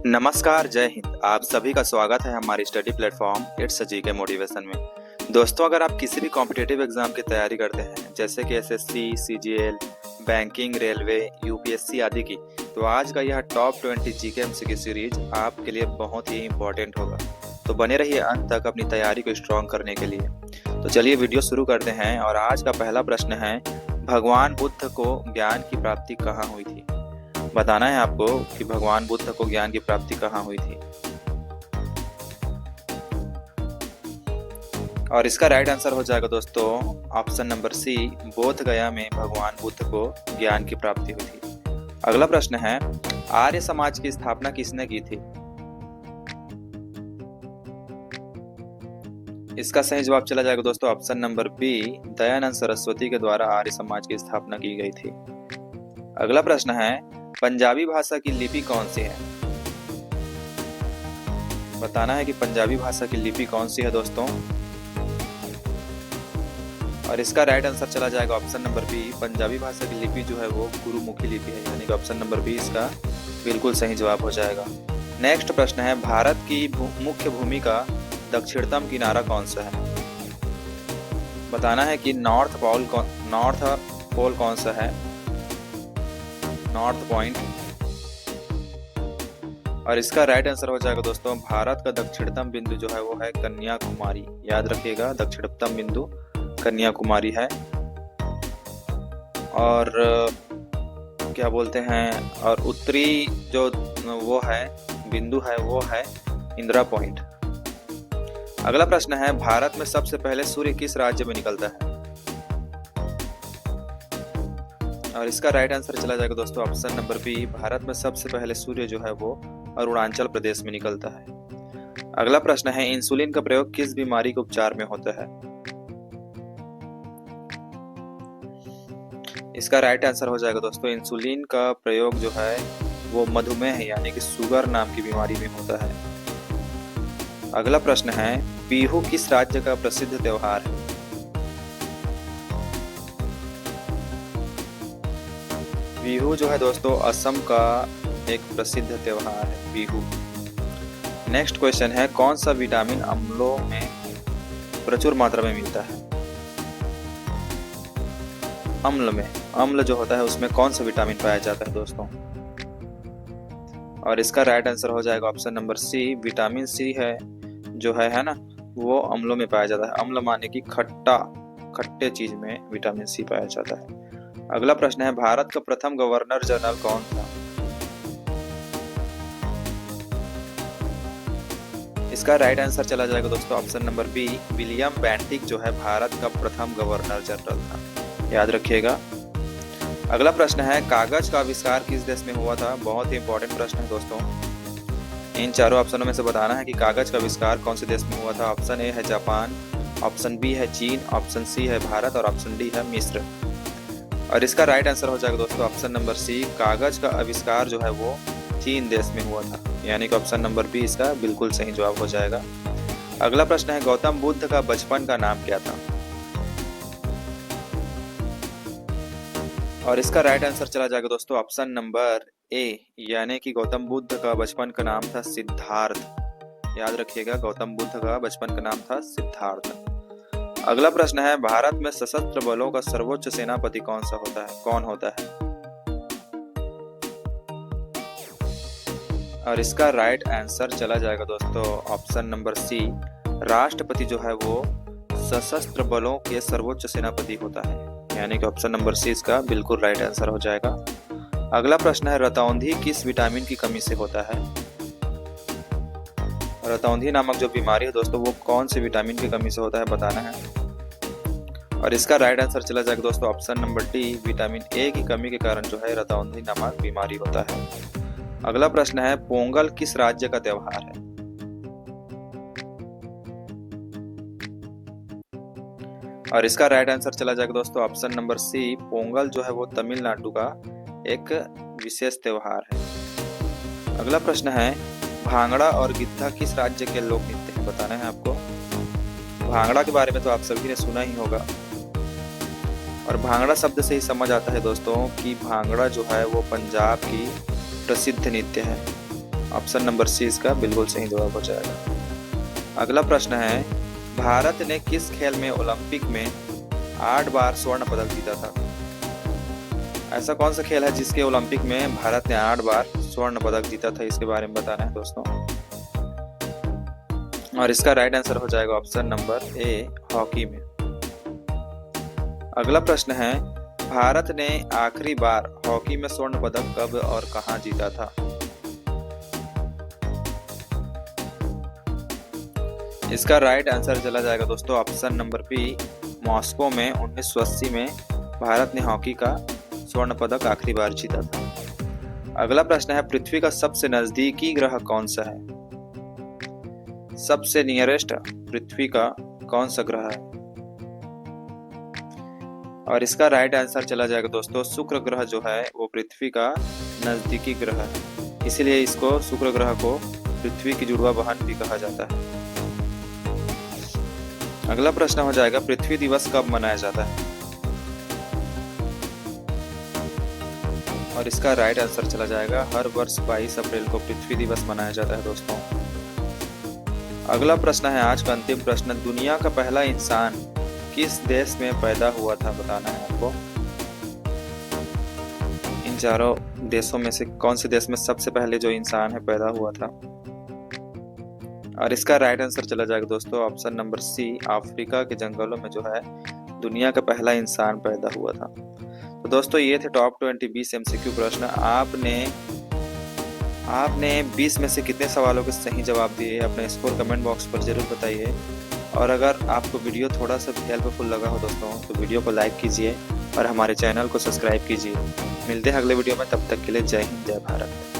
नमस्कार, जय हिंद। आप सभी का स्वागत है हमारे study platform it's GK motivation में। दोस्तों, अगर आप किसी भी कॉम्पिटिटिव एग्जाम की तैयारी करते हैं जैसे कि SSC, CGL, banking, railway, UPSC आदि की, तो आज का यह टॉप 20 जीके एमसीक्यू सीरीज आपके लिए बहुत ही इम्पोर्टेंट होगा। तो बने रहिए अंत तक अपनी तैयारी को स्ट्रॉन्ग करने के लिए। तो चलिए वीडियो शुरू करते हैं। और आज का पहला प्रश्न है, भगवान बुद्ध को ज्ञान की प्राप्ति कहाँ हुई थी? बताना है आपको कि भगवान बुद्ध को ज्ञान की प्राप्ति कहाँ हुई थी। और इसका राइट आंसर हो जाएगा दोस्तों ऑप्शन नंबर सी, बोध गया में भगवान बुद्ध को ज्ञान की प्राप्ति हुई थी। अगला प्रश्न है, आर्य समाज की स्थापना किसने की थी? इसका सही जवाब चला जाएगा दोस्तों option number B, Dayanand Saraswati के द्वारा आर्य समाज की स्थापना की गई थी। अगला प्रश्न है, पंजाबी भाषा की लिपि कौन सी है? बताना है कि पंजाबी भाषा की लिपि कौन सी है दोस्तों। और इसका राइट आंसर चला जाएगा ऑप्शन नंबर बी, पंजाबी भाषा की लिपि जो है वो गुरुमुखी लिपि है, यानी कि ऑप्शन नंबर बी इसका बिल्कुल सही जवाब हो जाएगा। नेक्स्ट प्रश्न है, भारत की मुख्य भूमि का दक्षिणतम किनारा कौन सा है? बताना है कि नॉर्थ पोल कौन सा है, नॉर्थ पॉइंट। और इसका राइट आंसर हो जाएगा दोस्तों, भारत का दक्षिणतम बिंदु जो है वो है कन्याकुमारी। याद रखिएगा, दक्षिणतम बिंदु कन्याकुमारी है। और क्या बोलते हैं, और उत्तरी जो वो है बिंदु है वो है इंदिरा पॉइंट। अगला प्रश्न है, भारत में सबसे पहले सूर्य किस राज्य में निकलता है? और इसका राइट आंसर चला जाएगा दोस्तों ऑप्शन नंबर बी, भारत में सबसे पहले सूर्य जो है वो अरुणाचल प्रदेश में निकलता है। अगला प्रश्न है, इंसुलिन का प्रयोग किस बीमारी के उपचार में होता है? इसका राइट आंसर हो जाएगा दोस्तों, इंसुलिन का प्रयोग जो है वो मधुमेह यानी कि शुगर नाम की बीमारी में होता है। अगला प्रश्न है, बिहू किस राज्य का प्रसिद्ध त्योहार है? बिहू जो है दोस्तों असम का एक प्रसिद्ध त्योहार है बिहू। नेक्स्ट क्वेश्चन है, कौन सा विटामिन अम्लों में प्रचुर मात्रा में मिलता है? अम्ल जो होता है उसमें कौन सा विटामिन पाया जाता है दोस्तों? और इसका राइट आंसर हो जाएगा option number C, vitamin C है जो है ना, वो अम्लों में पाया जाता है। अम्ल माने कि खट्टे चीज में विटामिन सी पाया जाता है। अगला प्रश्न है, भारत का प्रथम गवर्नर जनरल कौन था? इसका राइट आंसर चला जाएगा दोस्तों option number B, William Bentinck जो है भारत का प्रथम गवर्नर जनरल था। याद रखिएगा। अगला प्रश्न है, कागज का आविष्कार किस देश में हुआ था? बहुत ही इंपॉर्टेंट प्रश्न है दोस्तों। इन चारों ऑप्शनों में से बताना है कि कागज का आविष्कार कौन से देश में हुआ था। ऑप्शन ए है जापान, ऑप्शन बी है चीन, ऑप्शन सी है भारत और ऑप्शन डी है मिस्र। और इसका राइट आंसर हो जाएगा दोस्तों ऑप्शन नंबर सी, कागज का आविष्कार जो है वो चीन देश में हुआ था, यानी कि ऑप्शन नंबर बी इसका बिल्कुल सही जवाब हो जाएगा। अगला प्रश्न है, गौतम बुद्ध का बचपन का नाम क्या था? और इसका राइट आंसर चला जाएगा दोस्तों ऑप्शन नंबर ए, यानी कि गौतम बुद्ध का बचपन का नाम था सिद्धार्थ। याद रखिएगा, गौतम बुद्ध का बचपन का नाम था सिद्धार्थ। अगला प्रश्न है, भारत में सशस्त्र बलों का सर्वोच्च सेनापति कौन होता है? और इसका राइट आंसर चला जाएगा दोस्तों ऑप्शन नंबर सी, राष्ट्रपति जो है वो सशस्त्र बलों के सर्वोच्च सेनापति होता है, यानी कि ऑप्शन नंबर सी इसका बिल्कुल राइट आंसर हो जाएगा। अगला प्रश्न है, रतौंधी किस विटामिन की कमी से होता है? रतौंधी नामक जो बीमारी है दोस्तों वो कौन से विटामिन की कमी से होता है, बताना है। और इसका राइट आंसर चला जाएगा दोस्तों option number D, vitamin A की कमी के कारण जो है रतौंधी नामक बीमारी होता है। अगला प्रश्न है, पोंगल किस राज्य का त्योहार है? और इसका राइट आंसर चला जाएगा दोस्तों ऑप्शन नंबर सी, पोंगल जो है वो तमिलनाडु का एक विशेष त्योहार है। अगला प्रश्न है, भांगड़ा और गिद्धा किस राज्य के लोक नृत्य हैं? बताना है आपको। भांगड़ा के बारे में तो आप सभी ने सुना ही होगा, और भांगड़ा शब्द से ही समझ आता है दोस्तों कि भांगड़ा जो है वो पंजाब की प्रसिद्ध नृत्य है। ऑप्शन नंबर सी इसका बिल्कुल सही जवाब हो जाएगा। अगला प्रश्न है, भारत ने किस खेल में ओलंपिक में 8 बार स्वर्ण पदक जीता था? ऐसा कौन सा खेल है जिसके ओलंपिक में भारत ने 8 बार स्वर्ण पदक जीता था, इसके बारे में बताना है दोस्तों। और इसका राइट आंसर हो जाएगा ऑप्शन नंबर ए, हॉकी में। अगला प्रश्न है, भारत ने आखिरी बार हॉकी में स्वर्ण पदक कब और कहां जीता था? इसका राइट आंसर चला जाएगा दोस्तों ऑप्शन नंबर बी, मॉस्को में 1980 में भारत ने हॉकी का स्वर्ण पदक आखिरी बार जीता था। अगला प्रश्न है, पृथ्वी का सबसे नजदीकी ग्रह कौन सा है? सबसे नियरेस्ट पृथ्वी का कौन सा ग्रह है? और इसका राइट आंसर चला जाएगा दोस्तों, शुक्र ग्रह जो है वो पृथ्वी का नजदीकी ग्रह है, इसीलिए इसको शुक्र ग्रह को पृथ्वी की जुड़वा बहन भी कहा जाता है। अगला प्रश्न हो जाएगा, पृथ्वी दिवस कब मनाया जाता है? और इसका राइट आंसर चला जाएगा, हर वर्ष 22 अप्रैल को पृथ्वी दिवस मनाया जाता है दोस्तों। अगला प्रश्न है आज का अंतिम प्रश्न, दुनिया का पहला इंसान किस देश में पैदा हुआ था, बताना है आपको। इन चारों देशों में से कौन से देश में सबसे पहले जो इंसान है पैदा हुआ था? और इसका राइट आंसर चला जाएगा दोस्तों ऑप्शन नंबर सी, अफ्रीका के जंगलों में जो है दुनिया का पहला इंसान पैदा हुआ था। तो दोस्तों ये थे टॉप 20 20 MCQ प्रश्न। आपने 20 में से कितने सवालों के सही जवाब दिए, अपना स्कोर कमेंट बॉक्स पर जरूर बताइए। और अगर आपको वीडियो थोड़ा सा भी हेल्पफुल लगा हो दोस्तों तो वीडियो को लाइक कीजिए और हमारे चैनल को सब्सक्राइब कीजिए। मिलते हैं अगले वीडियो में, तब तक के लिए जय हिंद, जय भारत।